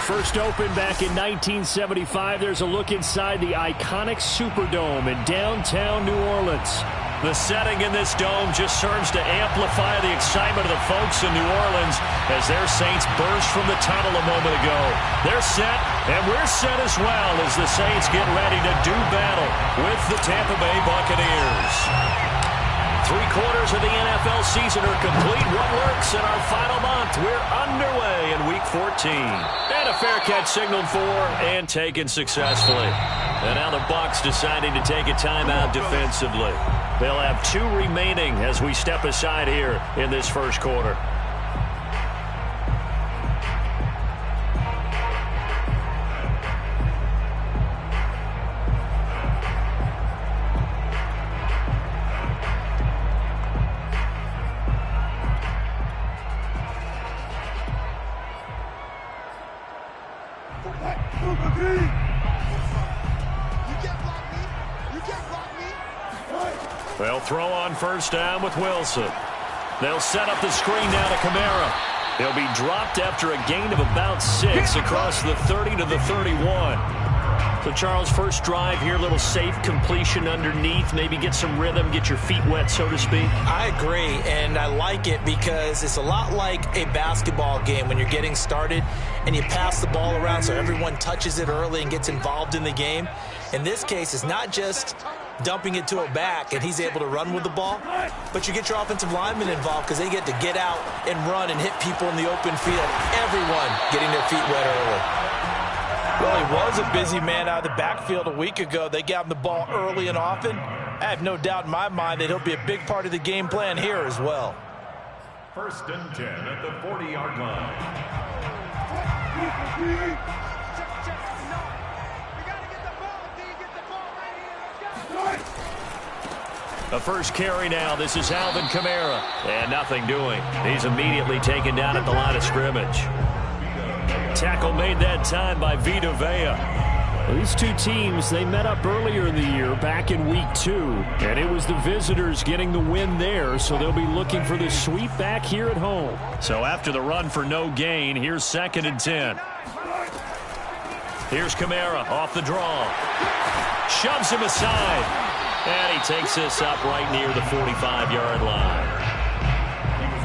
First opened back in 1975, there's a look inside the iconic Superdome in downtown New Orleans. The setting in this dome just serves to amplify the excitement of the folks in New Orleans as their Saints burst from the tunnel a moment ago. They're set, and we're set as well as the Saints get ready to do battle with the Tampa Bay Buccaneers. 3/4 of the NFL season are complete. What works in our final month? We're underway in Week 14. And a fair catch signaled for and taken successfully. And now the Bucs deciding to take a timeout defensively. They'll have 2 remaining as we step aside here in this first quarter. They'll throw on first down with Wilson. They'll set up the screen now to Kamara. He'll be dropped after a gain of about 6 across the 30 to the 31. So, Charles, first drive here, a little safe completion underneath. Maybe get some rhythm, get your feet wet, so to speak. I agree, and I like it because it's a lot like a basketball game when you're getting started and you pass the ball around so everyone touches it early and gets involved in the game. In this case, it's not just dumping it to a back and he's able to run with the ball, but you get your offensive linemen involved because they get to get out and run and hit people in the open field. Everyone getting their feet wet early. Well, he was a busy man out of the backfield a week ago. They got him the ball early and often. I have no doubt in my mind that he'll be a big part of the game plan here as well. 1st and 10 at the 40-yard line. The first carry now. This is Alvin Kamara. And nothing doing. He's immediately taken down at the line of scrimmage. Tackle made that time by Vita Vea. Well, these two teams, they met up earlier in the year, back in Week 2. And it was the visitors getting the win there, so they'll be looking for the sweep back here at home. So after the run for no gain, here's 2nd and 10. Here's Kamara off the draw. Shoves him aside. And he takes this up right near the 45-yard line.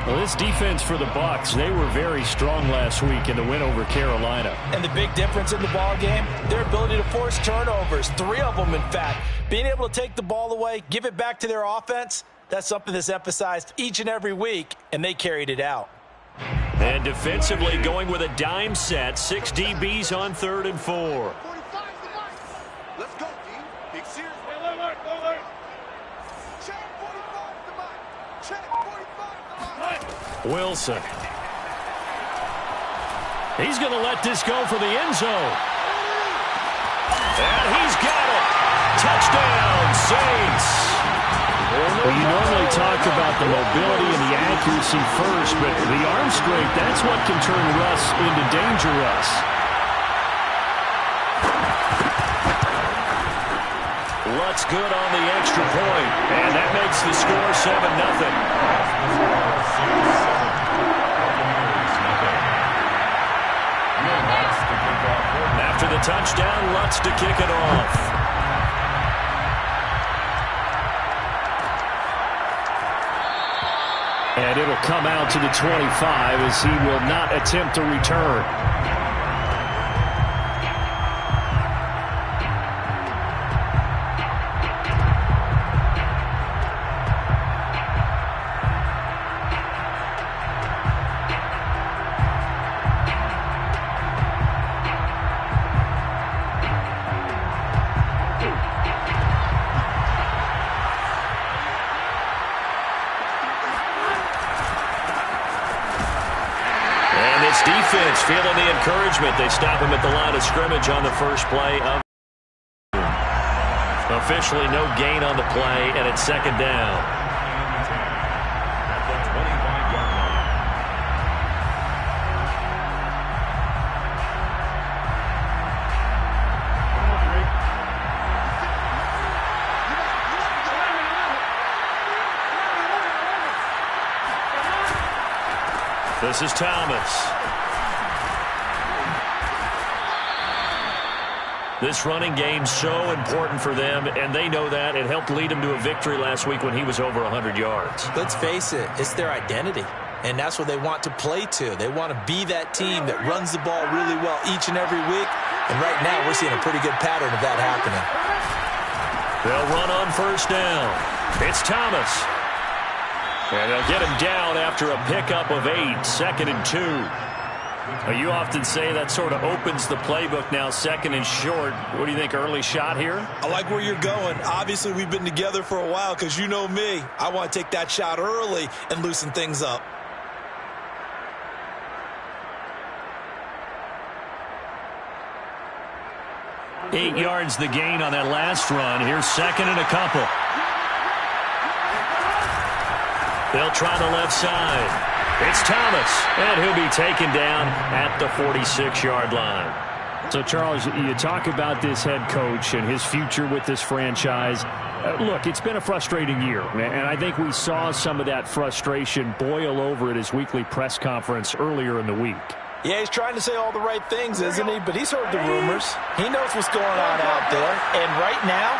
Well, this defense for the Bucs, they were very strong last week in the win over Carolina. And the big difference in the ball game, their ability to force turnovers, 3 of them, in fact. Being able to take the ball away, give it back to their offense, that's something that's emphasized each and every week, and they carried it out. And defensively going with a dime set, 6 DBs on 3rd and 4. Let's go, D. Big series. Wilson. He's going to let this go for the end zone. And he's got it. Touchdown, Saints. Well, you normally talk about the mobility and the accuracy first, but the arm strength, that's what can turn Russ into danger Russ. Lutz good on the extra point, and that makes the score 7-0. After the touchdown, Lutz to kick it off. And it'll come out to the 25 as he will not attempt to return. Defense feeling the encouragement. They stop him at the line of scrimmage on the first play. Officially no gain on the play, and it's 2nd down. At the 25-yard line. This is Thomas. This running game's so important for them, and they know that. It helped lead them to a victory last week when he was over 100 yards. Let's face it, it's their identity, and that's what they want to play to. They want to be that team that runs the ball really well each and every week, and right now we're seeing a pretty good pattern of that happening. They'll run on first down. It's Thomas. And they'll get him down after a pickup of 8, 2nd and 2. You often say that sort of opens the playbook now, 2nd and short. What do you think, early shot here? I like where you're going. Obviously, we've been together for a while because you know me. I want to take that shot early and loosen things up. Eight yards the gain on that last run. Here's 2nd and a couple. They'll try the left side. It's Thomas, and he'll be taken down at the 46-yard line. So, Charles, you talk about this head coach and his future with this franchise. Look, it's been a frustrating year, and I think we saw some of that frustration boil over at his weekly press conference earlier in the week. Yeah, he's trying to say all the right things, isn't he? But he's heard the rumors. He knows what's going on out there. And right now,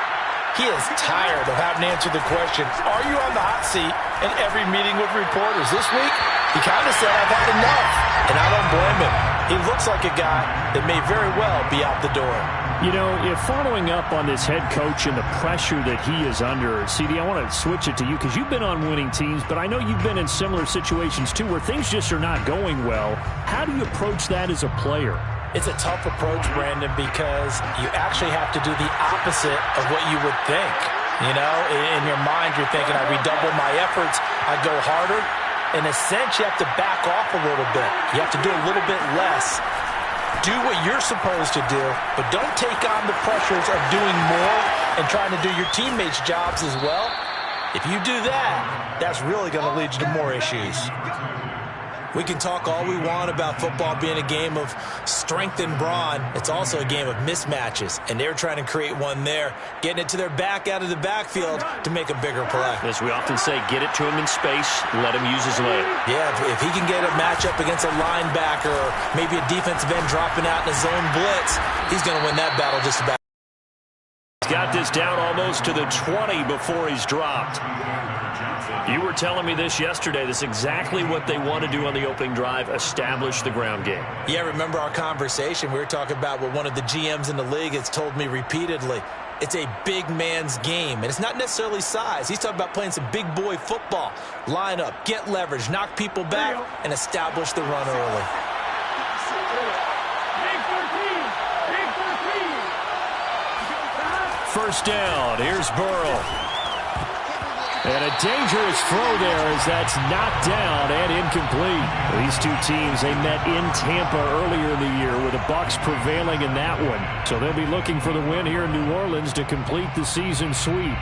he is tired of having to answer the question, are you on the hot seat in every meeting with reporters? This week, he kind of said, I've had enough. And I don't blame him. He looks like a guy that may very well be out the door. You know, if following up on this head coach and the pressure that he is under, CD, I want to switch it to you because you've been on winning teams, but I know you've been in similar situations too where things just are not going well. How do you approach that as a player? It's a tough approach, Brandon, because you actually have to do the opposite of what you would think. You know, in your mind, you're thinking, I redouble my efforts, I go harder. In a sense, you have to back off a little bit. You have to do a little bit less. Do what you're supposed to do, but don't take on the pressures of doing more and trying to do your teammates' jobs as well. If you do that, that's really going to lead you to more issues. We can talk all we want about football being a game of strength and brawn. It's also a game of mismatches, and they're trying to create one there, getting it to their back out of the backfield to make a bigger play. As we often say, get it to him in space, let him use his leg. Yeah, if he can get a matchup against a linebacker or maybe a defensive end dropping out in a zone blitz, he's going to win that battle just about. He's got this down almost to the 20 before he's dropped. You were telling me this yesterday. This is exactly what they want to do on the opening drive, establish the ground game. Yeah, remember our conversation? We were talking about what one of the GMs in the league has told me repeatedly. It's a big man's game, and it's not necessarily size. He's talking about playing some big boy football. Line up, get leverage, knock people back, and establish the run early. First down, here's Burrow. And a dangerous throw there as that's knocked down and incomplete. These two teams, they met in Tampa earlier in the year with the Bucs prevailing in that one. So they'll be looking for the win here in New Orleans to complete the season sweep.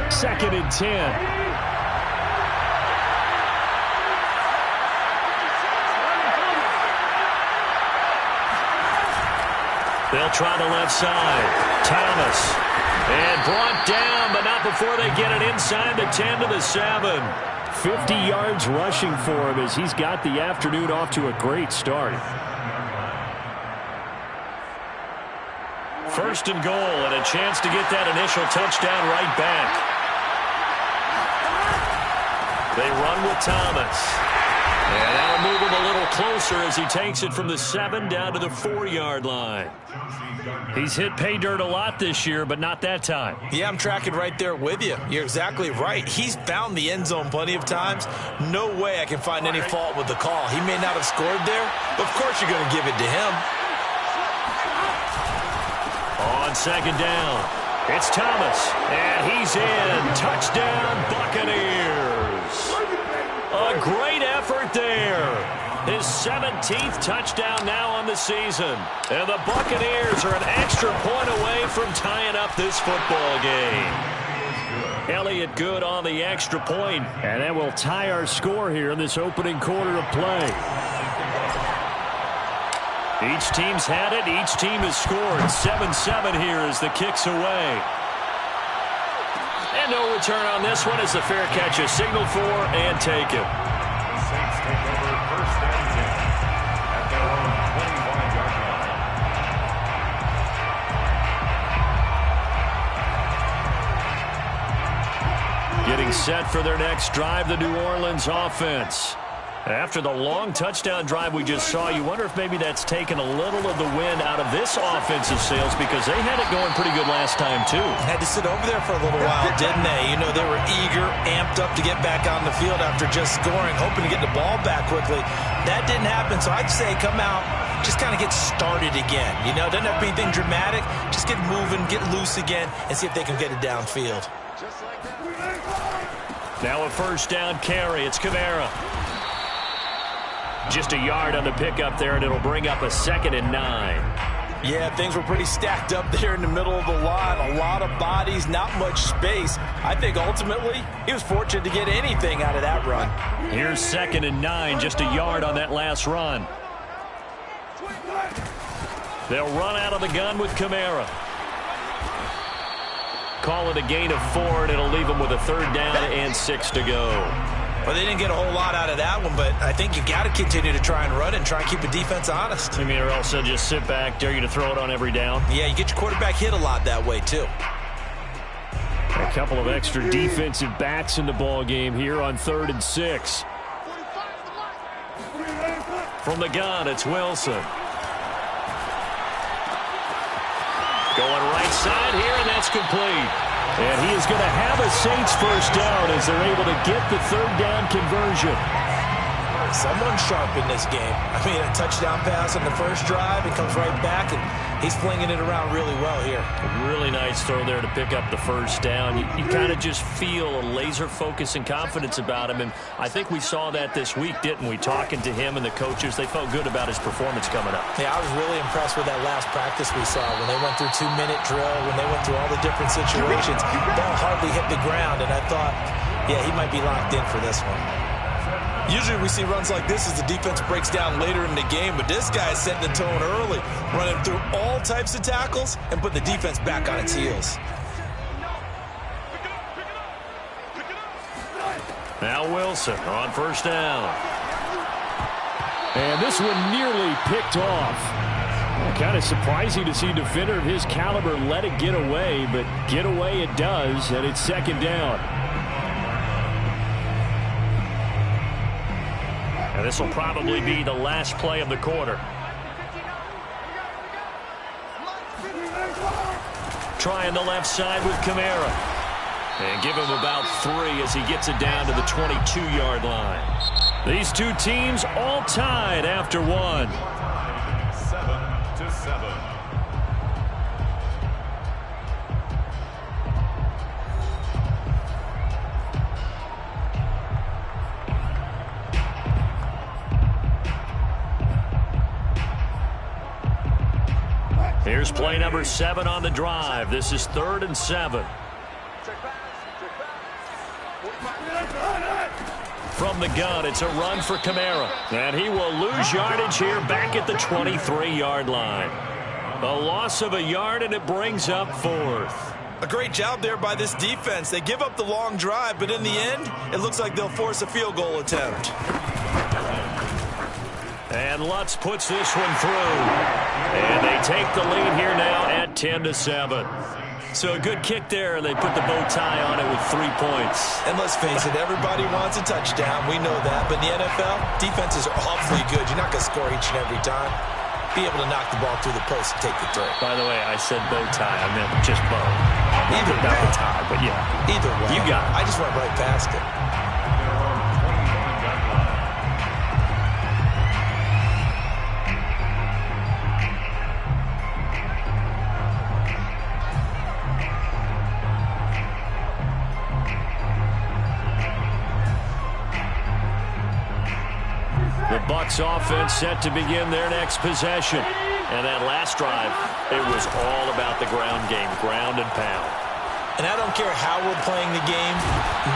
2nd and 10. They'll try the left side. Thomas. And brought down, but not before they get it inside the 10 to the 7. 50 yards rushing for him as he's got the afternoon off to a great start. First and goal, and a chance to get that initial touchdown right back. They run with Thomas. And that'll move him a little closer as he takes it from the 7 down to the 4-yard line. He's hit pay dirt a lot this year, but not that time. Yeah, I'm tracking right there with you. You're exactly right. He's found the end zone plenty of times. No way I can find any fault with the call. He may not have scored there, but of course you're going to give it to him. On 2nd down, it's Thomas, and he's in. Touchdown, Buccaneers. A great effort there. His 17th touchdown now on the season. And the Buccaneers are an extra point away from tying up this football game. Elliott good on the extra point, and that will tie our score here in this opening quarter of play. Each team's had it. Each team has scored. 7-7 here as the kick's away. And no return on this one as the fair catch is signaled for and taken. The Saints take over 1st and 10 at their own 25-yard line. set for their next drive, the New Orleans offense. After the long touchdown drive we just saw, you wonder if maybe that's taken a little of the wind out of this offensive sails, because they had it going pretty good last time too. Had to sit over there for a little while, didn't they? You know, they were eager, amped up to get back on the field after just scoring, hoping to get the ball back quickly. That didn't happen, so I'd say come out, just kind of get started again. You know, doesn't have to be anything dramatic. Just get moving, get loose again, and see if they can get it downfield. Now a first down carry. It's Kamara. Just a yard on the pickup there, and it'll bring up a 2nd and 9. Yeah, things were pretty stacked up there in the middle of the line. A lot of bodies, not much space. I think ultimately he was fortunate to get anything out of that run. Here's 2nd and 9, just a yard on that last run. They'll run out of the gun with Kamara. Call it a gain of 4, and it'll leave them with a 3rd down and 6 to go. Well, they didn't get a whole lot out of that one, but I think you got to continue to try and run and try and keep the defense honest. I mean, or else they'll just sit back, dare you to throw it on every down. Yeah, you get your quarterback hit a lot that way, too. A couple of extra defensive backs in the ball game here on 3rd and 6. From the gun, it's Wilson. Going right side here, and that's complete. And he is going to have a Saints first down as they're able to get the 3rd down conversion. Someone sharp in this game. I mean, a touchdown pass on the first drive. He comes right back, and he's flinging it around really well here. A really nice throw there to pick up the first down. You kind of just feel a laser focus and confidence about him, and I think we saw that this week, didn't we? Talking to him and the coaches, they felt good about his performance coming up. Yeah, I was really impressed with that last practice we saw when they went through 2-minute drill, when they went through all the different situations. Ball hardly hit the ground, and I thought, yeah, he might be locked in for this one. Usually we see runs like this as the defense breaks down later in the game, but this guy is setting the tone early, running through all types of tackles and put the defense back on its heels. Now Wilson on first down. And this one nearly picked off. Kind of surprising to see a defender of his caliber let it get away, but get away it does, and it's 2nd down. And this will probably be the last play of the quarter. Trying the left side with Kamara. And give him about 3 as he gets it down to the 22-yard line. These two teams all tied after 1. 7-7. Here's play number 7 on the drive. This is 3rd and 7. From the gun, it's a run for Kamara. And he will lose yardage here back at the 23-yard line. A loss of a yard, and it brings up 4th. A great job there by this defense. They give up the long drive, but in the end, it looks like they'll force a field goal attempt. And Lutz puts this one through. And they take the lead here now at 10-7. So a good kick there, and they put the bow tie on it with 3 points. And let's face it, everybody wants a touchdown. We know that. But in the NFL, defenses are awfully good. You're not going to score each and every time. Be able to knock the ball through the post and take the throw. By the way, I said bow tie. I meant just bow. Either Not way. the tie, but yeah. Either way. You got it. I just went right past it. The Bucs offense set to begin their next possession. And that last drive, it was all about the ground game, ground and pound. And I don't care how we're playing the game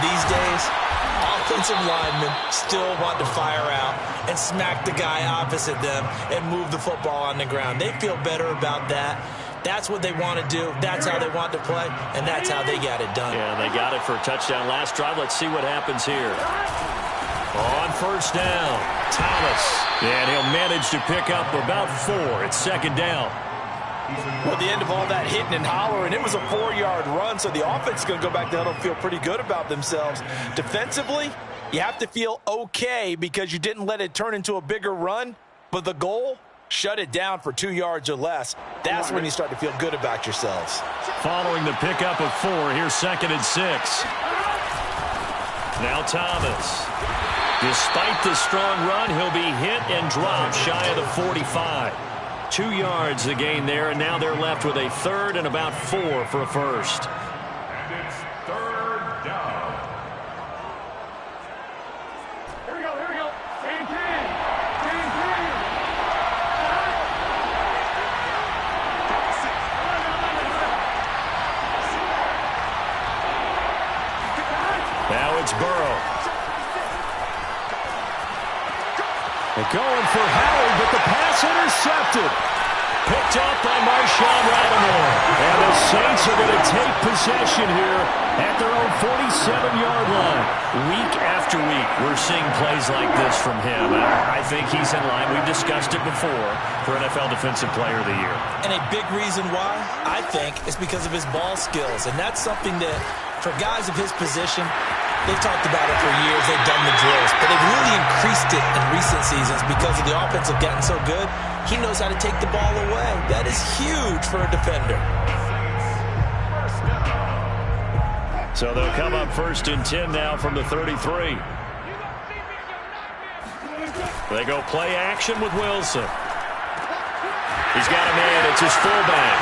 these days, offensive linemen still want to fire out and smack the guy opposite them and move the football on the ground. They feel better about that. That's what they want to do. That's how they want to play, and that's how they got it done. Yeah, they got it for a touchdown last drive. Let's see what happens here. On first down, Thomas. And he'll manage to pick up about 4. It's 2nd down. Well, the end of all that hitting and hollering, it was a 4-yard run, so the offense is going to go back to huddle and feel pretty good about themselves. Defensively, you have to feel okay because you didn't let it turn into a bigger run, but the goal, shut it down for 2 yards or less. That's when you start to feel good about yourselves. Following the pickup of 4, here's 2nd and 6. Now Thomas. Despite the strong run, he'll be hit and dropped shy of the 45. 2 yards the gain there, and now they're left with a 3rd and about 4 for a first. And it's 3rd down. Here we go. Same 10. Now it's Burrow. They're going for Howard, but the pass intercepted. Picked up by Marshawn Lattimore. And the Saints are going to take possession here at their own 47-yard line. Week after week, we're seeing plays like this from him. I think he's in line. We've discussed it before for NFL Defensive Player of the Year. And a big reason why, I think, is because of his ball skills. And that's something that, for guys of his position, they've talked about it for years. They've done the drills. But they've really increased it in recent seasons because of the offense have gotten so good. He knows how to take the ball away. That is huge for a defender. So they'll come up 1st and 10 now from the 33. They go play action with Wilson. He's got a man. It's his fullback.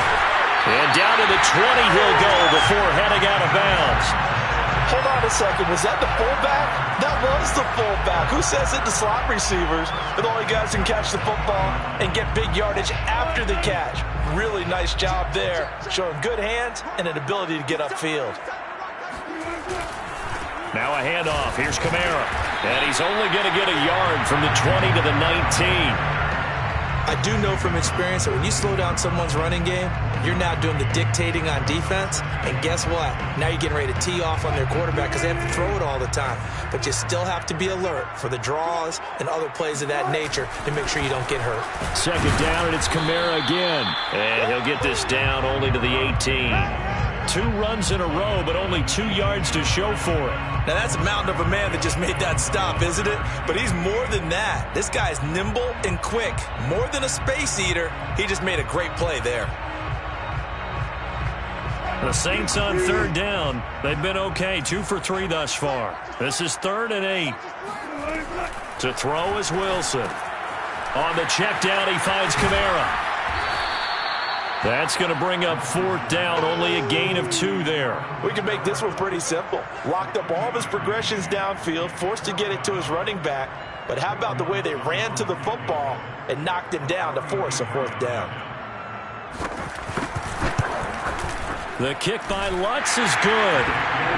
And down to the 20 he'll go before heading out of bounds. Hold on a second. Was that the fullback? That was the fullback. Who says it? The slot receivers are the only guys who can catch the football and get big yardage after the catch. Really nice job there. Showing good hands and an ability to get upfield. Now a handoff. Here's Kamara. And he's only going to get a yard from the 20 to the 19. I do know from experience that when you slow down someone's running game, you're now doing the dictating on defense. And guess what? Now you're getting ready to tee off on their quarterback because they have to throw it all the time. But you still have to be alert for the draws and other plays of that nature to make sure you don't get hurt. 2nd down, and it's Kamara again. And he'll get this down only to the 18. 2 runs in a row, but only 2 yards to show for it. Now, that's a mountain of a man that just made that stop, isn't it? But he's more than that. This guy's nimble and quick. More than a space eater, he just made a great play there. The Saints on 3rd down. They've been okay. 2 for 3 thus far. This is 3rd and 8. To throw is Wilson. On the check down, he finds Kamara. That's going to bring up 4th down. Only a gain of 2 there. We can make this one pretty simple. Locked up all of his progressions downfield, forced to get it to his running back. But how about the way they ran to the football and knocked him down to force a 4th down? The kick by Lutz is good.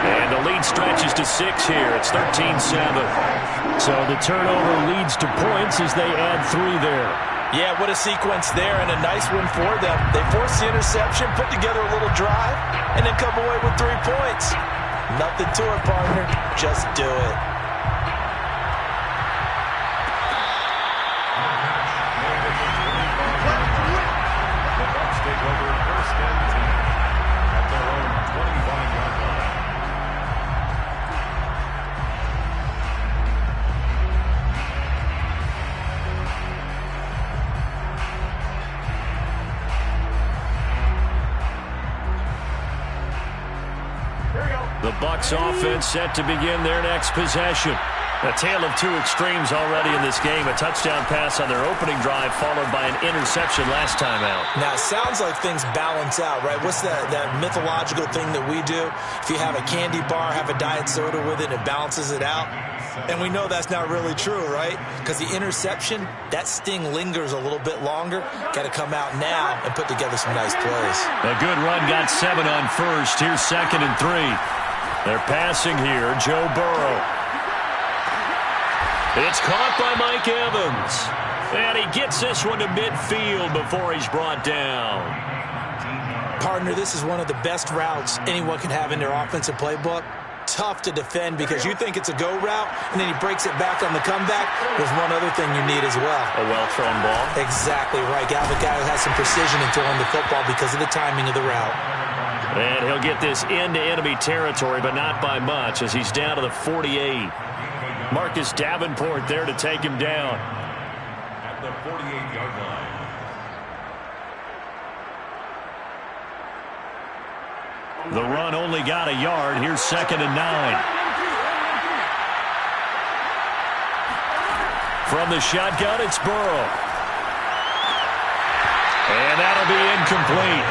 And the lead stretches to 6 here. It's 13-7. So the turnover leads to points as they add 3 there. Yeah, what a sequence there, and a nice one for them. They force the interception, put together a little drive, and then come away with 3 points. Nothing to it, partner. Just do it. The Bucs take over 1st and 10 at their own 25-yard line. The Bucs offense set to begin their next possession. A tale of 2 extremes already in this game. A touchdown pass on their opening drive followed by an interception last time out. Now, it sounds like things balance out, right? What's that mythological thing that we do? If you have a candy bar, have a diet soda with it, it balances it out. And we know that's not really true, right? Because the interception, that sting lingers a little bit longer. Got to come out now and put together some nice plays. A good run got 7 on 1st. Here's 2nd and 3. They're passing here. Joe Burrow. It's caught by Mike Evans. And he gets this one to midfield before he's brought down. Partner, this is one of the best routes anyone can have in their offensive playbook. tough to defend because you think it's a go route, and then he breaks it back on the comeback. There's one other thing you need as well. A well-thrown ball. Exactly right. You have a guy who has some precision in throwing the football because of the timing of the route. And he'll get this into enemy territory, but not by much as he's down to the 48. Marcus Davenport there to take him down. At the 48-yard line. The run only got a yard. Here's 2nd and 9. From the shotgun, it's Burrow. And that'll be incomplete.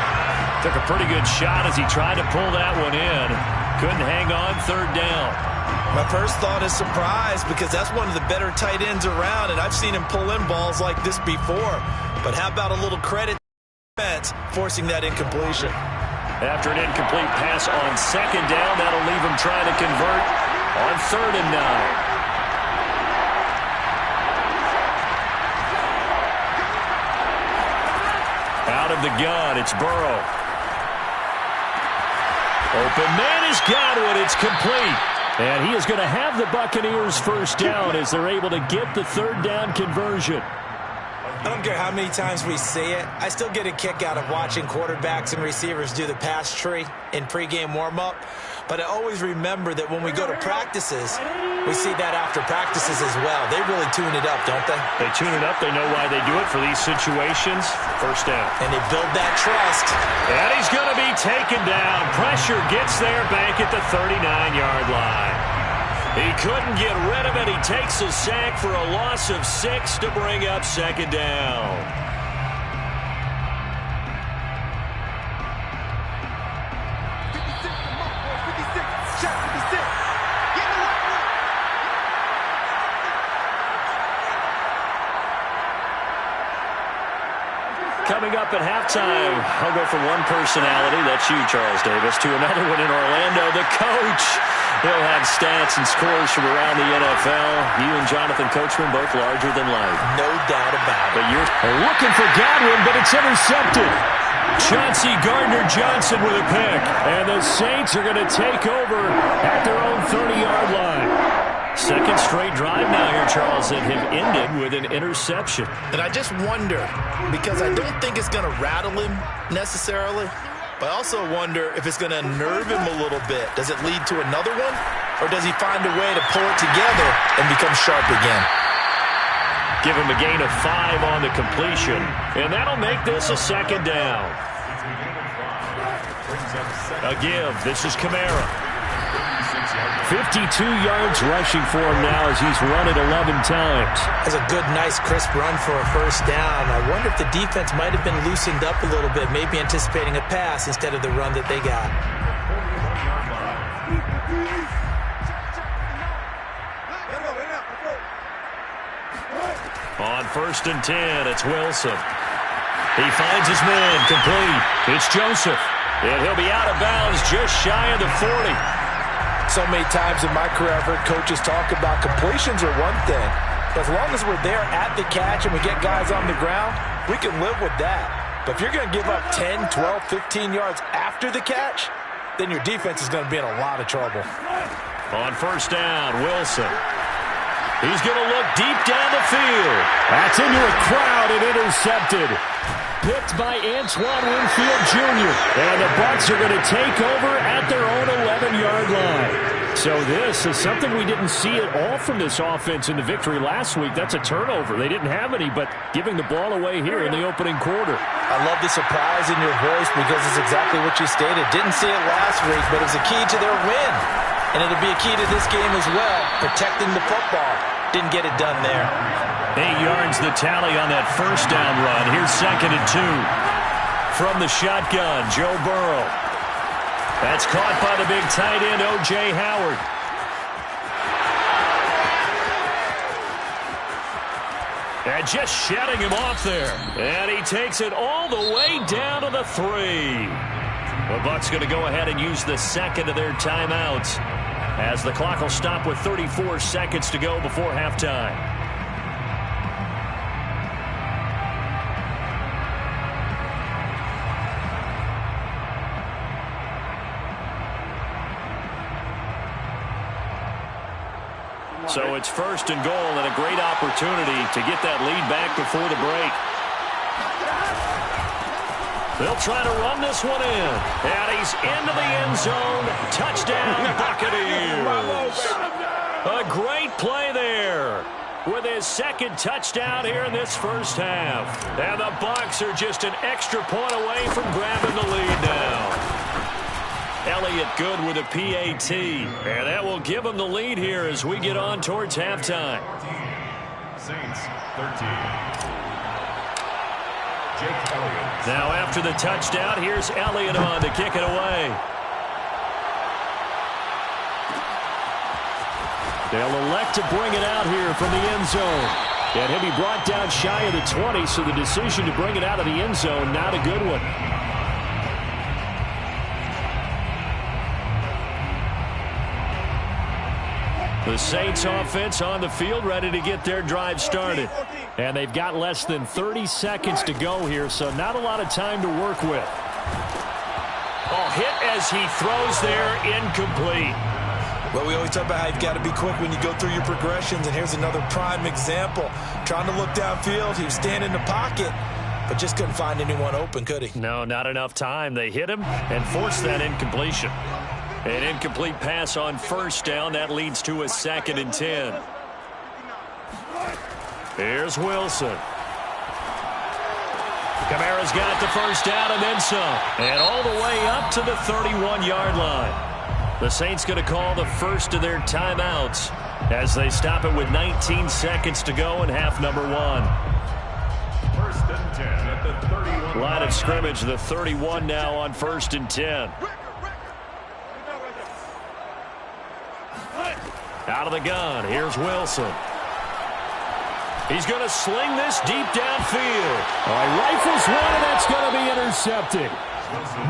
Took a pretty good shot as he tried to pull that one in. Couldn't hang on, 3rd down. My first thought is surprise because that's one of the better tight ends around, and I've seen him pull in balls like this before. But how about a little credit to the defense forcing that incompletion? After an incomplete pass on 2nd down, that'll leave him trying to convert on 3rd and 9. Out of the gun, it's Burrow. Open man has got it. It's complete. And he is going to have the Buccaneers first down as they're able to get the 3rd down conversion. I don't care how many times we see it. I still get a kick out of watching quarterbacks and receivers do the pass tree in pregame warm-up. But I always remember that when we go to practices, we see that after practices as well. They really tune it up, don't they? They tune it up. They know why they do it for these situations. First down. And they build that trust. And he's going to be taken down. Pressure gets there back at the 39-yard line. He couldn't get rid of it. He takes a sack for a loss of 6 to bring up 2nd down. Coming up at halftime, I'll go from one personality, that's you, Charles Davis, to another one in Orlando, the coach. He'll have stats and scores from around the NFL. You and Jonathan Coachman both larger than life. No doubt about it. But you're looking for Godwin, but it's intercepted. Chauncey Gardner-Johnson with a pick. And the Saints are going to take over at their own 30-yard line. 2nd straight drive now here, Charles, that have ended with an interception. And I just wonder, because I don't think it's going to rattle him necessarily, but I also wonder if it's going to nerve him a little bit. Does it lead to another one? Or does he find a way to pull it together and become sharp again? Give him a gain of 5 on the completion. And that'll make this a 2nd down. A give. This is Kamara. 52 yards rushing for him now as he's run it 11 times. That's a good, nice, crisp run for a first down. I wonder if the defense might have been loosened up a little bit, maybe anticipating a pass instead of the run that they got. On 1st and 10, it's Wilson. He finds his man, complete. It's Joseph. And he'll be out of bounds just shy of the 40. So many times in my career I've heard coaches talk about completions are one thing. But as long as we're there at the catch and we get guys on the ground, we can live with that. But if you're going to give up 10, 12, 15 yards after the catch, then your defense is going to be in a lot of trouble. On 1st down, Wilson. He's going to look deep down the field. That's into a crowd and intercepted. Picked by Antoine Winfield Jr. And the Bucs are going to take over at their own 11-yard line. So this is something we didn't see at all from this offense in the victory last week. That's a turnover. They didn't have any, but giving the ball away here in the opening quarter. I love the surprise in your voice because it's exactly what you stated. Didn't see it last week, but it was a key to their win. And it'll be a key to this game as well, protecting the football. Didn't get it done there. 8 yards the tally on that first down run. Here's 2nd and 2. From the shotgun, Joe Burrow. That's caught by the big tight end, O.J. Howard. And just shutting him off there. And he takes it all the way down to the 3. The Bucs going to go ahead and use the 2nd of their timeouts as the clock will stop with 34 seconds to go before halftime. So it's first and goal and a great opportunity to get that lead back before the break. They'll try to run this one in. And he's into the end zone. Touchdown, Buccaneers. A great play there with his second touchdown here in this first half. And the Bucs are just an extra point away from grabbing the lead now. Elliott good with a PAT. And that will give him the lead here as we get on towards halftime. Saints 13. Jake Elliott. Now after the touchdown, here's Elliott on to kick it away. They'll elect to bring it out here from the end zone. And he'll be brought down shy of the 20, so the decision to bring it out of the end zone, not a good one. The Saints offense on the field ready to get their drive started. And they've got less than 30 seconds to go here, so not a lot of time to work with. Oh, hit as he throws there, incomplete. Well, we always talk about how you've got to be quick when you go through your progressions, and here's another prime example. Trying to look downfield, he was standing in the pocket, but just couldn't find anyone open, could he? No, not enough time. They hit him and forced that incompletion. An incomplete pass on first down. That leads to a 2nd and 10. Here's Wilson. Kamara's got the first down and then some. And all the way up to the 31-yard line. The Saints going to call the first of their timeouts as they stop it with 19 seconds to go in half number 1. First and 10 at the 31. Line of scrimmage, the 31 now on 1st and 10. Out of the gun, here's Wilson. He's going to sling this deep downfield. All right, rifles one, and that's going to be intercepted.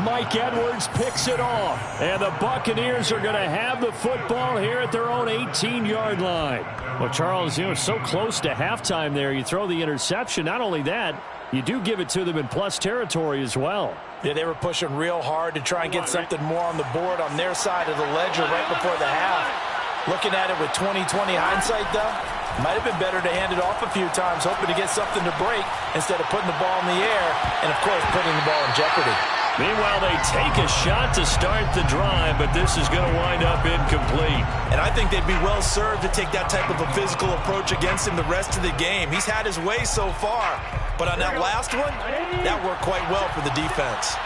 Mike Edwards picks it off. And the Buccaneers are going to have the football here at their own 18-yard line. Well, Charles, so close to halftime there. You throw the interception. Not only that, you do give it to them in plus territory as well. Yeah, they were pushing real hard to try and get something more on the board on their side of the ledger right before the half. Looking at it with 20/20 hindsight, though, might have been better to hand it off a few times, hoping to get something to break instead of putting the ball in the air and, of course, putting the ball in jeopardy. Meanwhile, they take a shot to start the drive, but this is going to wind up incomplete. And I think they'd be well served to take that type of a physical approach against him the rest of the game. He's had his way so far, but on that last one, that worked quite well for the defense.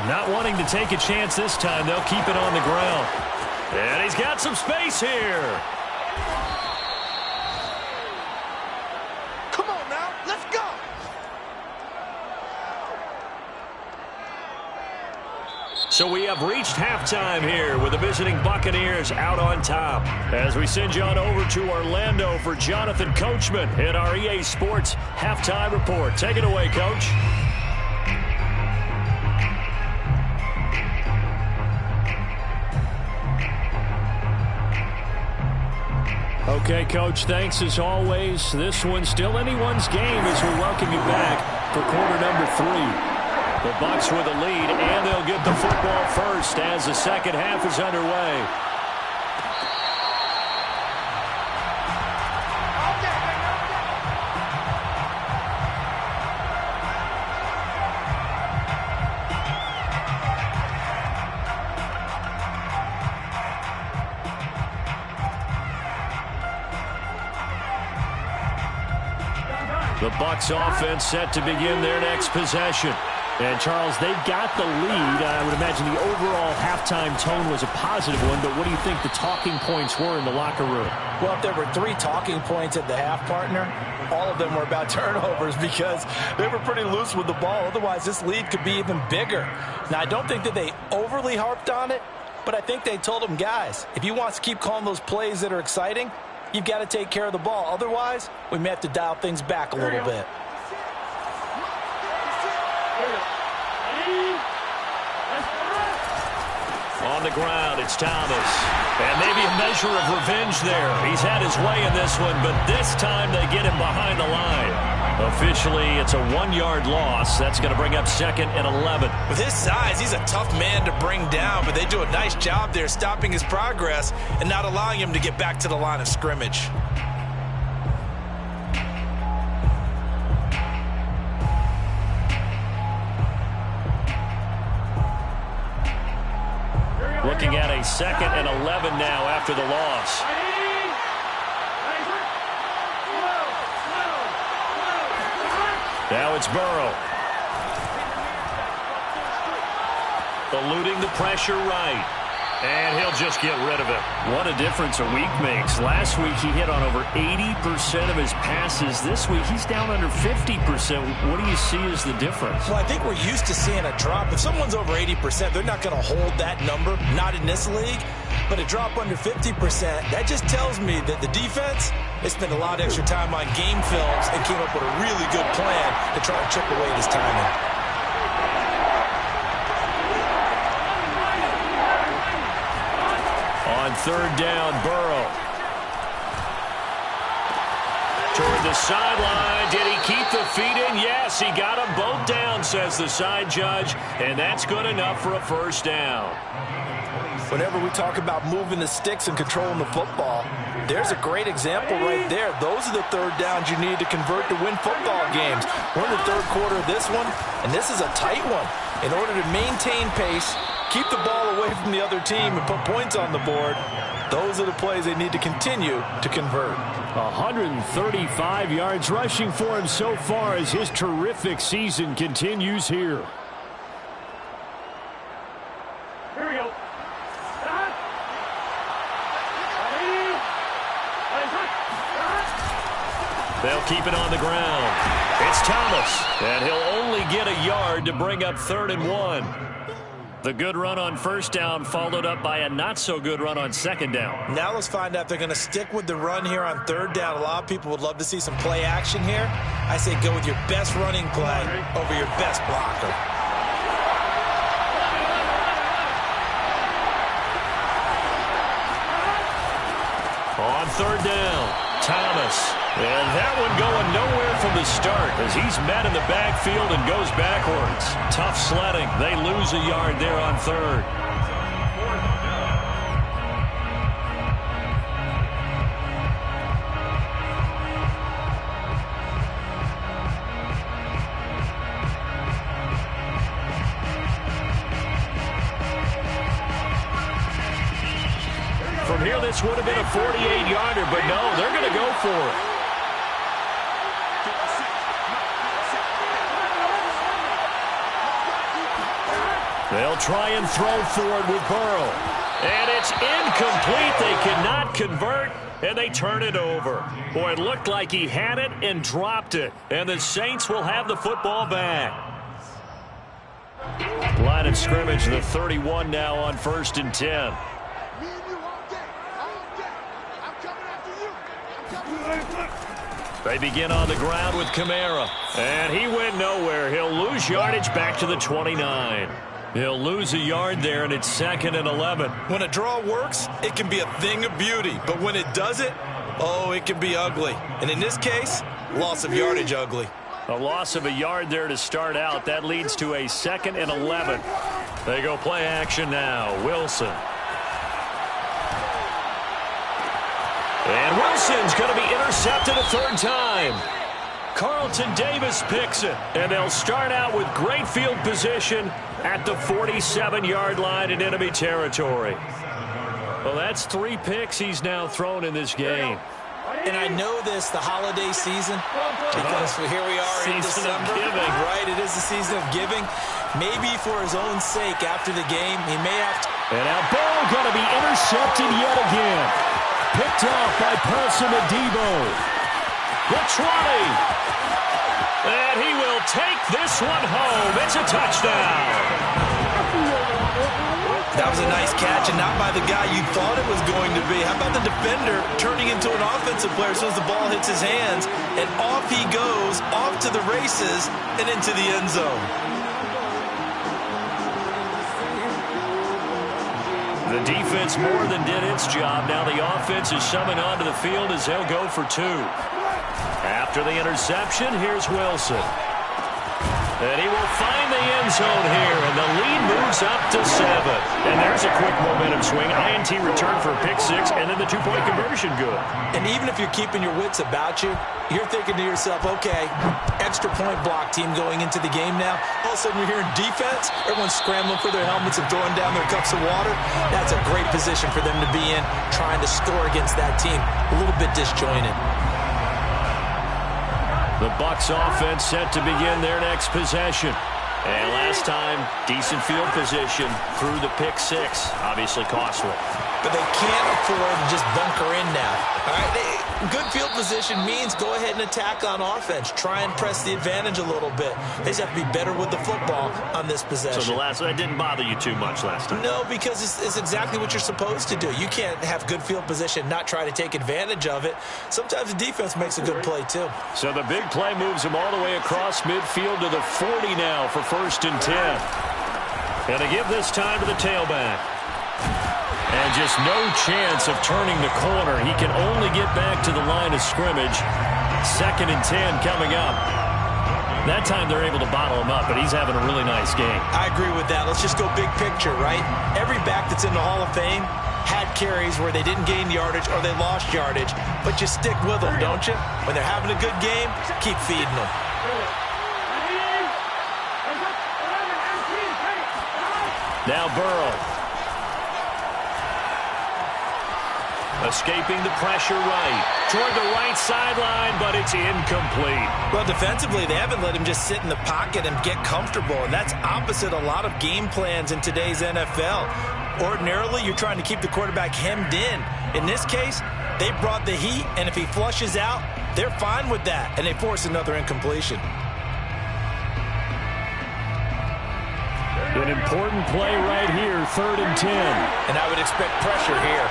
Not wanting to take a chance this time, they'll keep it on the ground. And he's got some space here. Come on now, let's go. So we have reached halftime here with the visiting Buccaneers out on top. As we send you on over to Orlando for Jonathan Coachman in our EA Sports Halftime Report. Take it away, Coach. Okay, Coach, thanks as always. This one's still anyone's game as we welcome you back for quarter number 3. The Bucs with a lead, and they'll get the football first as the second half is underway. The Bucs offense set to begin their next possession. And, Charles, they've got the lead. I would imagine the overall halftime tone was a positive one, but what do you think the talking points were in the locker room? Well, if there were 3 talking points at the half, partner, all of them were about turnovers because they were pretty loose with the ball. Otherwise, this lead could be even bigger. Now, I don't think that they overly harped on it, but I think they told them, guys, if you want to keep calling those plays that are exciting, you've got to take care of the ball. Otherwise, we may have to dial things back a little bit. On the ground, it's Thomas. And maybe a measure of revenge there. He's had his way in this one, but this time they get him behind the line. Officially, it's a 1-yard loss. That's going to bring up 2nd and 11. With his size, he's a tough man to bring down, but they do a nice job there stopping his progress and not allowing him to get back to the line of scrimmage. Looking at a 2nd and 11 now after the loss. Now it's Burrow. Eluding the pressure right. And he'll just get rid of it. What a difference a week makes. Last week he hit on over 80% of his passes. This week he's down under 50%. What do you see as the difference? Well, I think we're used to seeing a drop. If someone's over 80%, they're not going to hold that number. Not in this league. But a drop under 50%, that just tells me that the defense, they spent a lot of extra time on game films and came up with a really good plan to try to chip away at his timing. On 3rd down, Burrow. Toward the sideline. Did he keep the feet in? Yes, he got them both down, says the side judge. And that's good enough for a 1st down. Whenever we talk about moving the sticks and controlling the football, there's a great example right there. Those are the 3rd downs you need to convert to win football games. We're in the 3rd quarter of this one, and this is a tight one. In order to maintain pace, keep the ball away from the other team and put points on the board, those are the plays they need to continue to convert. 135 yards rushing for him so far as his terrific season continues here. Here we go. They'll keep it on the ground. It's Thomas, and he'll only get a yard to bring up 3rd and 1. The good run on 1st down followed up by a not-so-good run on 2nd down. Now let's find out if they're going to stick with the run here on 3rd down. A lot of people would love to see some play action here. I say go with your best running play over your best blocker. On 3rd down, Thomas. And that one going nowhere from the start as he's met in the backfield and goes backwards. Tough sledding. They lose a yard there on 3rd. From here, this would have been a 48-yarder, but no, they're going to go for it. They'll try and throw forward with Burrow. And it's incomplete. They cannot convert, and they turn it over. Boy, it looked like he had it and dropped it. And the Saints will have the football back. Line of scrimmage, the 31 now on 1st and 10. They begin on the ground with Kamara. And he went nowhere. He'll lose yardage back to the 29. He'll lose a yard there, and it's 2nd and 11. When a draw works, it can be a thing of beauty. But when it doesn't, oh, it can be ugly. And in this case, loss of yardage ugly. A loss of a yard there to start out. That leads to a 2nd and 11. They go play action now. Wilson. And Wilson's going to be intercepted a 3rd time. Carlton Davis picks it. And they'll start out with great field position at the 47-yard line in enemy territory. Well, that's 3 picks he's now thrown in this game. And I know this, the holiday season, because here we are in December. Right, it is the season of giving. Maybe for his own sake after the game, he may have to. And now Burrow going to be intercepted yet again. Picked off by Paulson Adebo. The 20. And he will take this one home. It's a touchdown. That was a nice catch, and not by the guy you thought it was going to be. How about the defender turning into an offensive player as soon as the ball hits his hands, and off he goes, off to the races, and into the end zone. The defense more than did its job. Now the offense is summoned onto the field as they'll go for 2. After the interception, here's Wilson. And he will find the end zone here, and the lead moves up to 7. And there's a quick momentum swing. INT return for a pick 6, and then the 2-point conversion good. And even if you're keeping your wits about you, you're thinking to yourself, okay, extra point block team going into the game now. All of a sudden you're hearing defense. Everyone's scrambling for their helmets and throwing down their cups of water. That's a great position for them to be in, trying to score against that team. A little bit disjointed. The Bucs offense set to begin their next possession. And last time, decent field position through the pick 6. Obviously costly. But they can't afford to just bunker in now. All right, good field position means go ahead and attack on offense. Try and press the advantage a little bit. They just have to be better with the football on this possession. So that didn't bother you too much last time? No, because it's exactly what you're supposed to do. You can't have good field position, not try to take advantage of it. Sometimes the defense makes a good play too. So the big play moves them all the way across midfield to the 40 now for 1st and 10. And they give this time to the tailback. And just no chance of turning the corner. He can only get back to the line of scrimmage. 2nd and 10 coming up. That time they're able to bottle him up, but he's having a really nice game. I agree with that. Let's just go big picture, right? Every back that's in the Hall of Fame had carries where they didn't gain yardage or they lost yardage, but you stick with them, don't you? When they're having a good game, keep feeding them. Now Burrow. Escaping the pressure right. Toward the right sideline, but it's incomplete. Well, defensively, they haven't let him just sit in the pocket and get comfortable, and that's opposite a lot of game plans in today's NFL. Ordinarily, you're trying to keep the quarterback hemmed in. In this case, they brought the heat, and if he flushes out, they're fine with that, and they force another incompletion. An important play right here, 3rd and 10. And I would expect pressure here.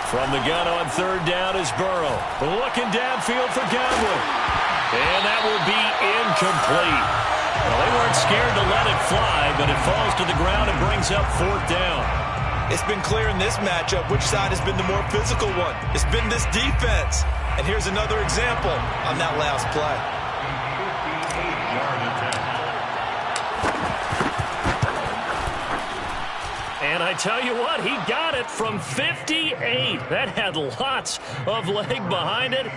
From the gun on 3rd down is Burrow. Looking downfield for Godwin. And that will be incomplete. Well, they weren't scared to let it fly, but it falls to the ground and brings up 4th down. It's been clear in this matchup which side has been the more physical one. It's been this defense. And here's another example on that last play. And I tell you what, he got it from 58. That had lots of leg behind it.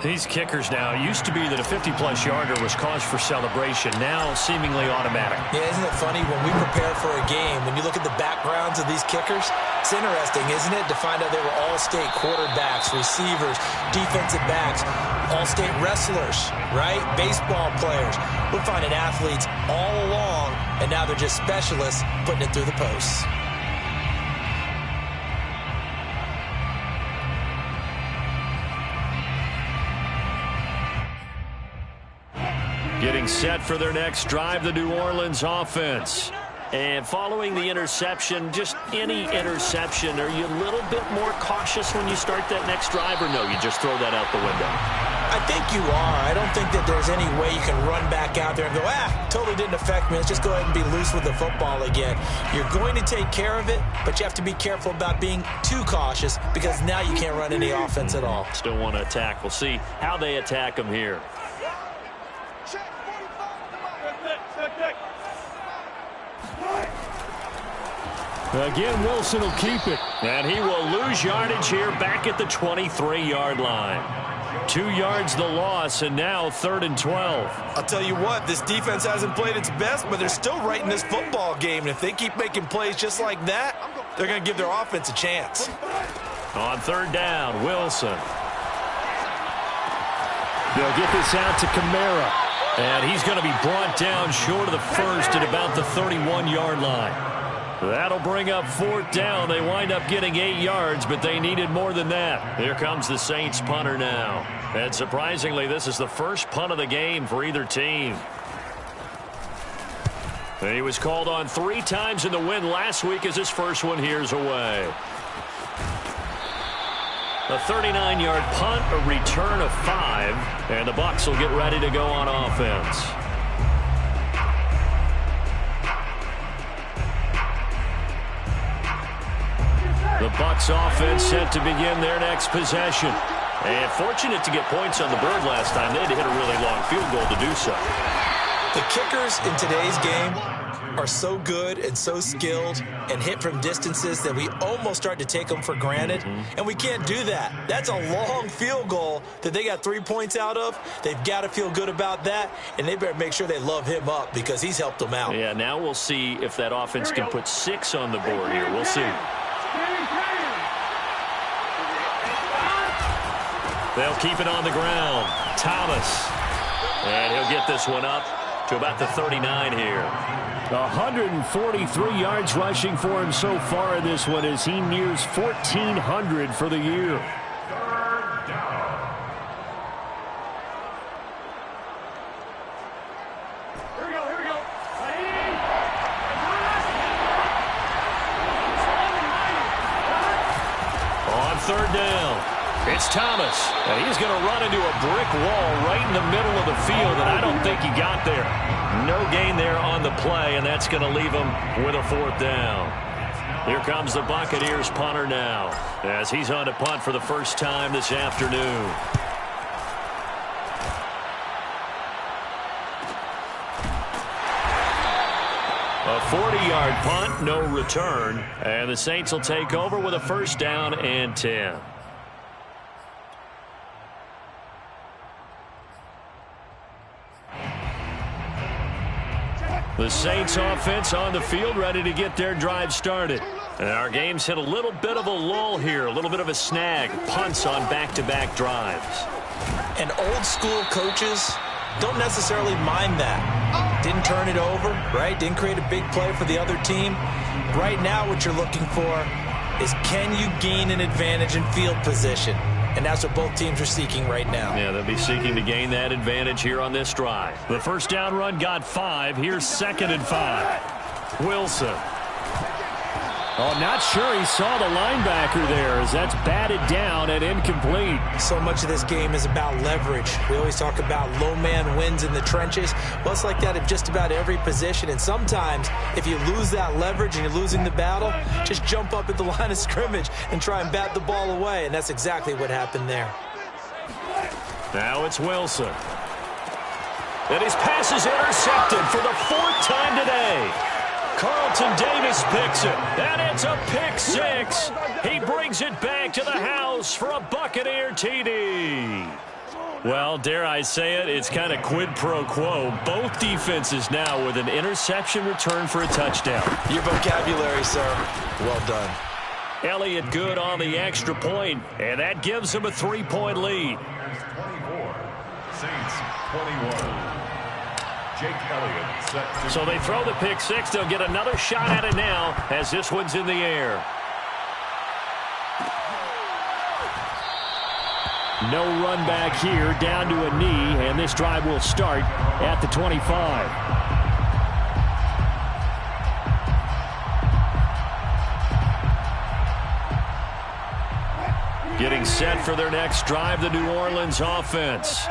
These kickers now, it used to be that a 50-plus yarder was cause for celebration. Now seemingly automatic. Yeah, isn't it funny when we prepare for a game, when you look at the backgrounds of these kickers, it's interesting, isn't it, to find out they were all-state quarterbacks, receivers, defensive backs, all-state wrestlers, right? Baseball players. We're finding athletes all along, and now they're just specialists putting it through the posts. Getting set for their next drive, the New Orleans offense. And following the interception, just any interception, are you a little bit more cautious when you start that next drive, or no, you just throw that out the window? I think you are. I don't think that there's any way you can run back out there and go, totally didn't affect me. Let's just go ahead and be loose with the football again. You're going to take care of it, but you have to be careful about being too cautious because now you can't run any offense at all. Still want to attack. We'll see how they attack them here. Again, Wilson will keep it. And he will lose yardage here back at the 23-yard line. 2 yards the loss, and now 3rd and 12. I'll tell you what, this defense hasn't played its best, but they're still right in this football game. And if they keep making plays just like that, they're going to give their offense a chance. On 3rd down, Wilson. They'll get this out to Kamara. And he's going to be brought down short of the first at about the 31-yard line. That'll bring up 4th down. They wind up getting 8 yards, but they needed more than that. Here comes the Saints punter now. And surprisingly, this is the first punt of the game for either team. And he was called on 3 times in the win last week as his first one here's away. A 39-yard punt, a return of 5, and the Bucs will get ready to go on offense. The Bucs offense set to begin their next possession. And fortunate to get points on the board last time. They had to hit a really long field goal to do so. The kickers in today's game are so good and so skilled and hit from distances that we almost start to take them for granted. And we can't do that. That's a long field goal that they got 3 points out of. They've got to feel good about that, and they better make sure they love him up because he's helped them out. Yeah, now we'll see if that offense can put 6 on the board here. We'll see. They'll keep it on the ground. Thomas. And he'll get this one up to about the 39 here. 143 yards rushing for him so far in this one as he nears 1,400 for the year. Here we go. On third down, it's Thomas. And he's going to run into a brick wall right in the middle of the field, and I don't think he got there. No gain there on the play, and that's going to leave him with a 4th down. Here comes the Buccaneers punter now as he's on to punt for the first time this afternoon. A 40-yard punt, no return, and the Saints will take over with a 1st down and 10. The Saints offense on the field ready to get their drive started. And our game's hit a little bit of a lull here, a little bit of a snag. Punts on back-to-back drives. And old-school coaches don't necessarily mind that. Didn't turn it over, right? Didn't create a big play for the other team. Right now what you're looking for is can you gain an advantage in field position? And that's what both teams are seeking right now. Yeah, they'll be seeking to gain that advantage here on this drive. The 1st down run got 5. Here's 2nd and 5. Wilson. Oh, not sure he saw the linebacker there as that's batted down and incomplete. So much of this game is about leverage. We always talk about low man wins in the trenches. Well, it's like that at just about every position. And sometimes if you lose that leverage and you're losing the battle, just jump up at the line of scrimmage and try and bat the ball away. And that's exactly what happened there. Now it's Wilson. And his pass is intercepted for the 4th time today. Carlton Davis picks it, and it's a pick 6. He brings it back to the house for a Buccaneer TD. Well, dare I say it, it's kind of quid pro quo. Both defenses now with an interception return for a touchdown. Your vocabulary, sir. Well done. Elliott good on the extra point, and that gives him a 3-point lead. 24, Saints 21. Jake Elliott set. So they throw the pick 6. They'll get another shot at it now as this one's in the air. No run back here, down to a knee, and this drive will start at the 25. Getting set for their next drive, the New Orleans offense.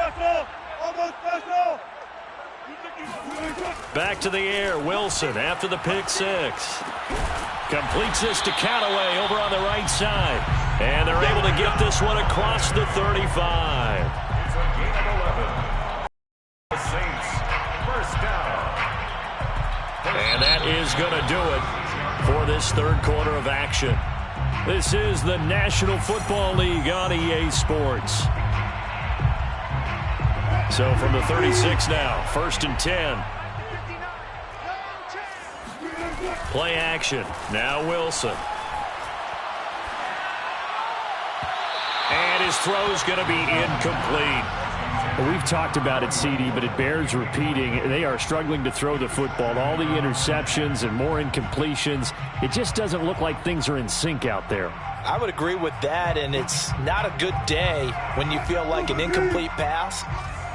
Back to the air, Wilson after the pick 6. Completes this to Callaway over on the right side. And they're able to get this one across the 35. It's a gain of 11. The Saints, 1st down. And that is going to do it for this 3rd quarter of action. This is the National Football League on EA Sports. So from the 36 now, 1st and 10. Play action. Now Wilson. And his throw's going to be incomplete. Well, we've talked about it, CD, but it bears repeating. They are struggling to throw the football. All the interceptions and more incompletions. It just doesn't look like things are in sync out there. I would agree with that, and it's not a good day when you feel like an incomplete pass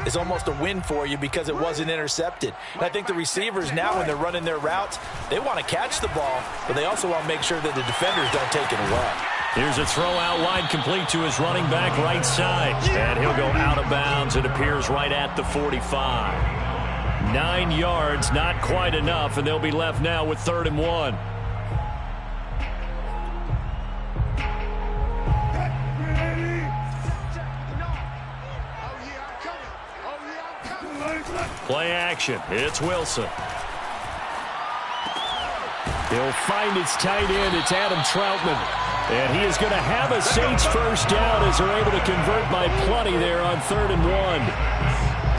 is almost a win for you because it wasn't intercepted. And I think the receivers now, when they're running their routes, they want to catch the ball, but they also want to make sure that the defenders don't take it away. Here's a throw out wide, complete to his running back right side. And he'll go out of bounds. It appears right at the 45. 9 yards, not quite enough, and they'll be left now with 3rd and 1. Play action. It's Wilson. He'll find his tight end. It's Adam Troutman. And he is going to have a Saints first down as they're able to convert by plenty there on 3rd and 1.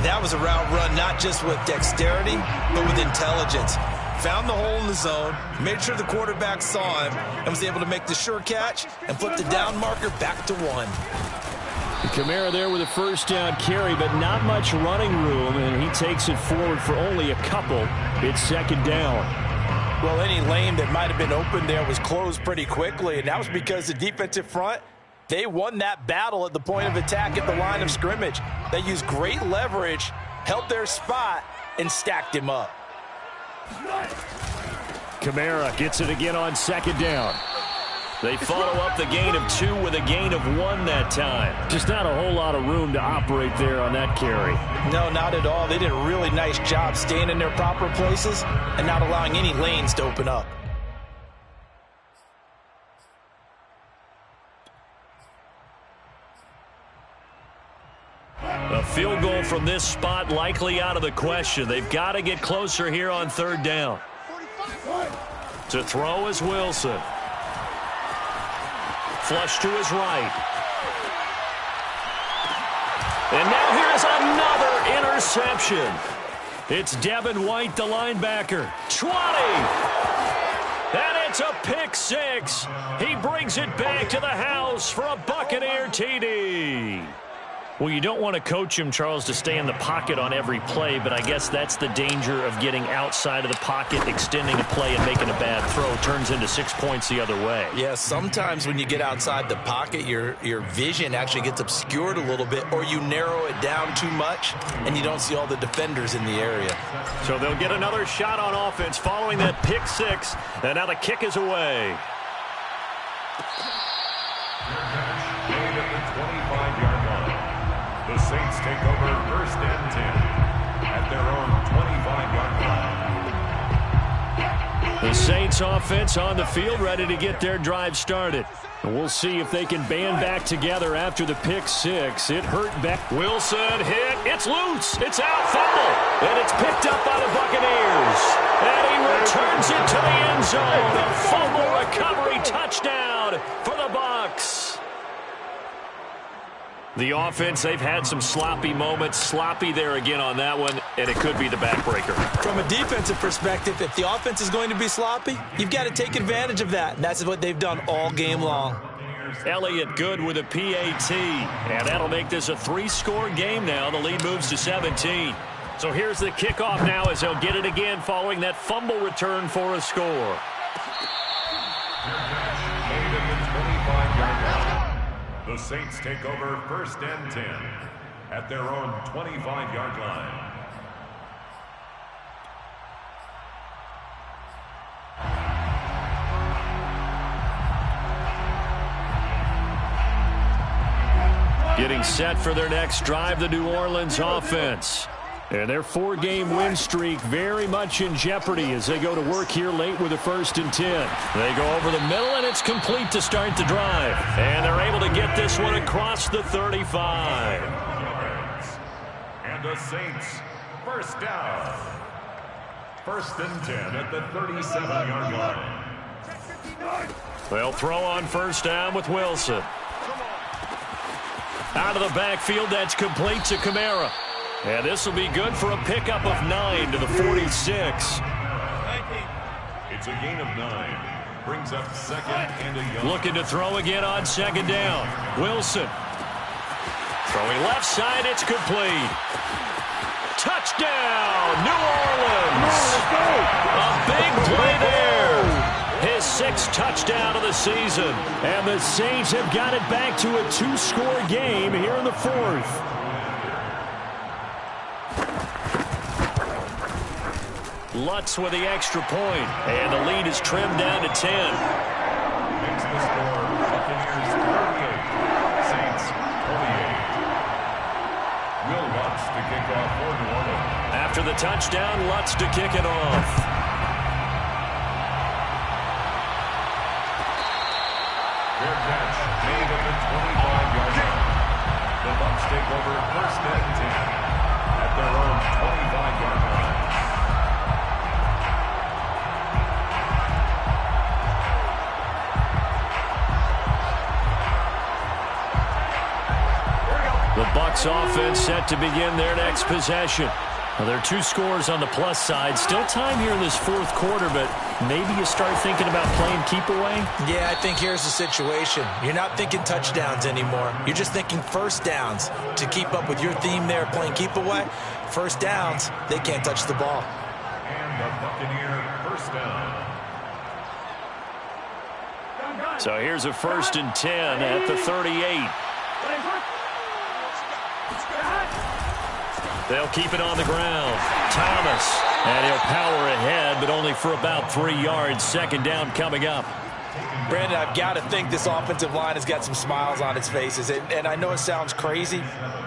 That was a route run not just with dexterity, but with intelligence. Found the hole in the zone, made sure the quarterback saw him, and was able to make the sure catch and flip the down marker back to 1. Kamara there with a first down carry, but not much running room, and he takes it forward for only a couple. It's 2nd down. Well, any lane that might have been open there was closed pretty quickly, and that was because the defensive front, they won that battle at the point of attack at the line of scrimmage. They used great leverage, held their spot, and stacked him up. Kamara gets it again on 2nd down. They follow up the gain of 2 with a gain of 1 that time. Just not a whole lot of room to operate there on that carry. No, not at all. They did a really nice job staying in their proper places and not allowing any lanes to open up. A field goal from this spot likely out of the question. They've got to get closer here on 3rd down. To throw is Wilson. Flush to his right. And now here's another interception. It's Devin White, the linebacker. 20. And it's a pick 6. He brings it back to the house for a Buccaneer TD. Well, you don't want to coach him, Charles, to stay in the pocket on every play, but I guess that's the danger of getting outside of the pocket, extending a play, and making a bad throw. Turns into 6 points the other way. Yeah, sometimes when you get outside the pocket, your vision actually gets obscured a little bit, or you narrow it down too much, and you don't see all the defenders in the area. So they'll get another shot on offense following that pick 6, and now the kick is away. The Saints take over 1st and 10 at their own 25-yard line. The Saints offense on the field, ready to get their drive started. And we'll see if they can band back together after the pick 6. It hurt back. Wilson hit. It's loose. It's out. Fumble. And it's picked up by the Buccaneers. And he returns it to the end zone. A fumble recovery touchdown for the Bucs. The offense, they've had some sloppy moments. Sloppy there again on that one, and it could be the backbreaker. From a defensive perspective, if the offense is going to be sloppy, you've got to take advantage of that. And that's what they've done all game long. Elliott good with a PAT, and that'll make this a 3-score game now. The lead moves to 17. So here's the kickoff now as they'll get it again following that fumble return for a score. The Saints take over 1st and 10 at their own 25-yard line. Getting set for their next drive, the New Orleans offense. And their 4-game win streak very much in jeopardy as they go to work here late with a 1st and 10. They go over the middle, and it's complete to start the drive. And they're able to get this one across the 35. And the Saints, first down. 1st and 10 at the 37-yard line. They'll throw on 1st down with Wilson. Out of the backfield, that's complete to Kamara. And this will be good for a pickup of 9 to the 46. It's a gain of 9. Brings up 2nd and a yard. Looking to throw again on 2nd down. Wilson. Throwing left side, it's complete. Touchdown, New Orleans. A big play there. His 6th touchdown of the season. And the Saints have got it back to a 2-score game here in the 4th. Lutz with the extra point, and the lead is trimmed down to 10. Makes the score Buccaneers 38, Saints 28. Will Lutz to kick off for New Orleans. After the touchdown, Lutz to kick it off. Fair catch made at the 25-yard line. The Bucs take over 1st and 10 at their own 25-yard line. The Bucs offense set to begin their next possession. Well, there are 2 scores on the plus side. Still time here in this fourth quarter, but maybe you start thinking about playing keep away? Yeah, I think here's the situation. You're not thinking touchdowns anymore. You're just thinking first downs. To keep up with your theme there, playing keep away, first downs, they can't touch the ball. And the Buccaneer first down. So here's a 1st and 10 at the 38. They'll keep it on the ground. Thomas, and he'll power ahead, but only for about 3 yards. 2nd down coming up. Brandon, I've got to think this offensive line has got some smiles on its faces. And I know it sounds crazy,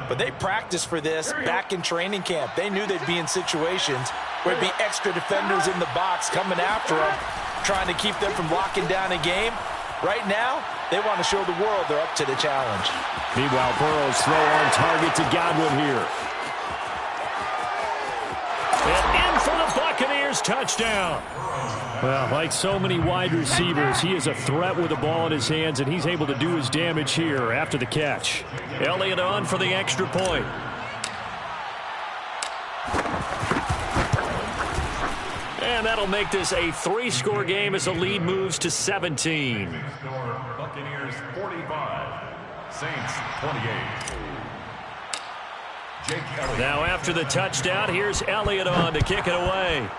but they practiced for this back in training camp. They knew they'd be in situations where there'd be extra defenders in the box coming after them, trying to keep them from locking down a game. Right now, they want to show the world they're up to the challenge. Meanwhile, Burrow's throw on target to Godwin here. And in for the Buccaneers, touchdown. Well, like so many wide receivers, he is a threat with the ball in his hands, and he's able to do his damage here after the catch. Elliott on for the extra point. And that'll make this a 3-score game as the lead moves to 17. Buccaneers 45, Saints 28. Jake Elliott. Now after the touchdown, here's Elliott on to kick it away.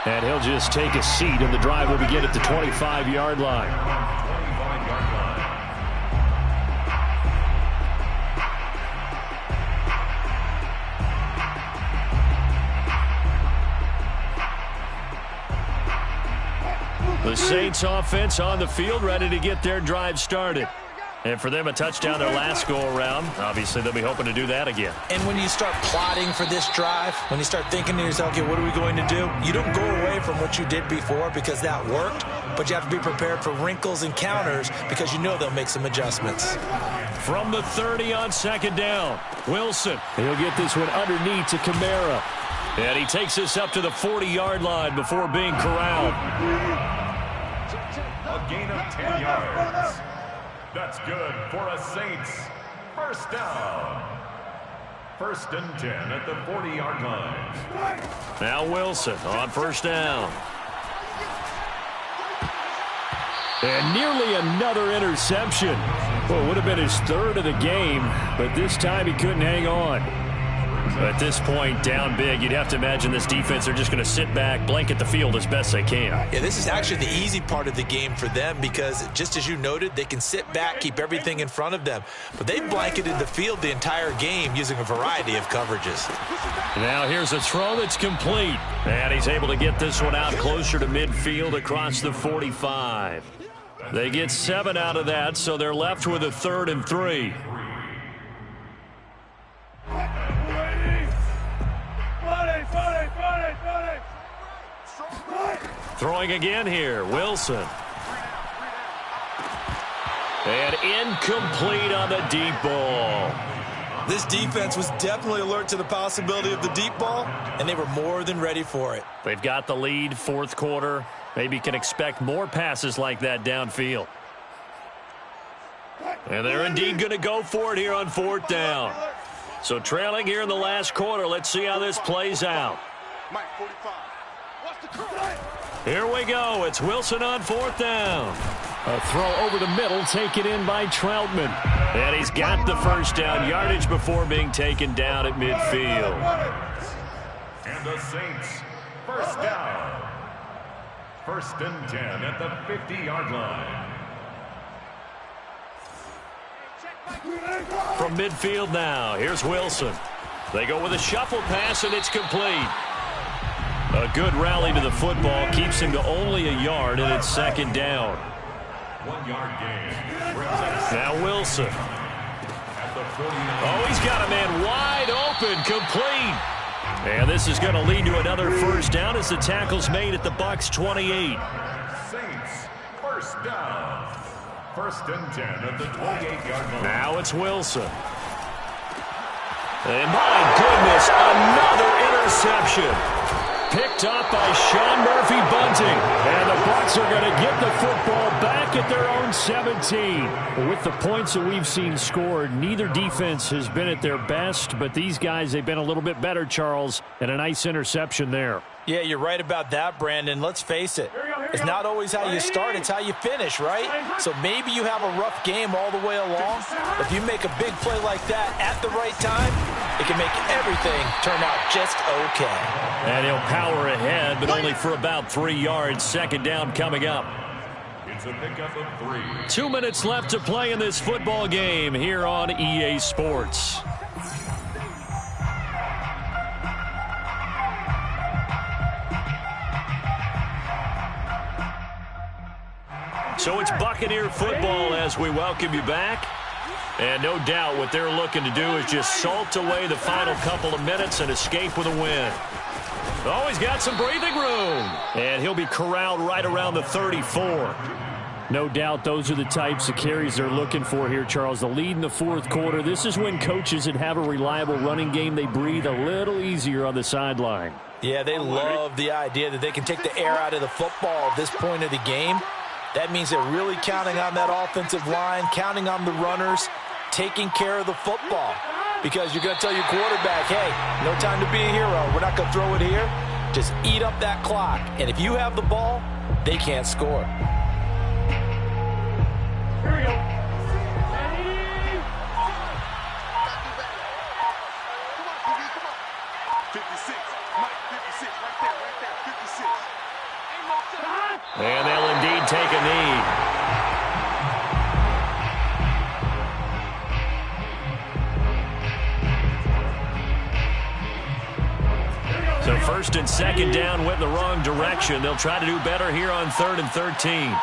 And he'll just take a seat, and the drive will begin at the 25-yard line. 25-yard line. The Saints offense on the field, ready to get their drive started. And for them, a touchdown their last go-around. Obviously, they'll be hoping to do that again. And when you start plotting for this drive, when you start thinking to yourself, okay, what are we going to do? You don't go away from what you did before because that worked, but you have to be prepared for wrinkles and counters because you know they'll make some adjustments. From the 30 on 2nd down, Wilson. He'll get this one underneath to Kamara. And he takes this up to the 40-yard line before being corralled. A gain of 10 yards. That's good for a Saints first down. 1st and 10 at the 40-yard line. Now Wilson on 1st down. And nearly another interception. Well, it would have been his 3rd of the game, but this time he couldn't hang on. At this point, down big, you'd have to imagine this defense are just going to sit back, blanket the field as best they can. Yeah, this is actually the easy part of the game for them because, just as you noted, they can sit back, keep everything in front of them. But they've blanketed the field the entire game using a variety of coverages. Now here's a throw that's complete. And he's able to get this one out closer to midfield across the 45. They get 7 out of that, so they're left with a 3rd and 3. Throwing again here, Wilson. And incomplete on the deep ball. This defense was definitely alert to the possibility of the deep ball, and they were more than ready for it. They've got the lead, 4th quarter. Maybe can expect more passes like that downfield. And they're indeed going to go for it here on 4th down. So trailing here in the last quarter. Let's see how this plays out. Here we go. It's Wilson on 4th down. A throw over the middle, taken in by Troutman. And he's got the 1st down yardage before being taken down at midfield. And the Saints first down. 1st and 10 at the 50-yard line. From midfield now, here's Wilson. They go with a shuffle pass, and it's complete. A good rally to the football keeps him to only a yard, and it's 2nd down. 1-yard gain. Now Wilson. At the 49. Oh, he's got a man wide open, complete. And this is going to lead to another 1st down as the tackle's made at the Bucs 28. Saints first down. 1st and 10 at the 28-yard line. Now it's Wilson. And my goodness, another interception. Picked up by Sean Murphy-Bunting. And the Bucs are going to get the football back back at their own 17. Well, with the points that we've seen scored, neither defense has been at their best, but these guys, they've been a little bit better, Charles, and a nice interception there. Yeah, you're right about that, Brandon. Let's face it. It's not always how you start, it's how you finish, right? So maybe you have a rough game all the way along. If you make a big play like that at the right time, it can make everything turn out just okay. And he'll power ahead, but only for about 3 yards. Second down coming up. It's a pickup of 3. 2 minutes left to play in this football game here on EA Sports. So it's Buccaneer football as we welcome you back. And no doubt what they're looking to do is just salt away the final couple of minutes and escape with a win. Oh, he's got some breathing room. And he'll be corralled right around the 34. No doubt those are the types of carries they're looking for here, Charles. The lead in the fourth quarter. This is when coaches that have a reliable running game, they breathe a little easier on the sideline. Yeah, they love the idea that they can take the air out of the football at this point of the game. That means they're really counting on that offensive line, counting on the runners, taking care of the football. Because you're going to tell your quarterback, hey, no time to be a hero. We're not going to throw it here. Just eat up that clock. And if you have the ball, they can't score. Here we go. 56. Mike, 56. Right there. 56. And they'll indeed take a knee. So first and second down went in the wrong direction. They'll try to do better here on 3rd and 13.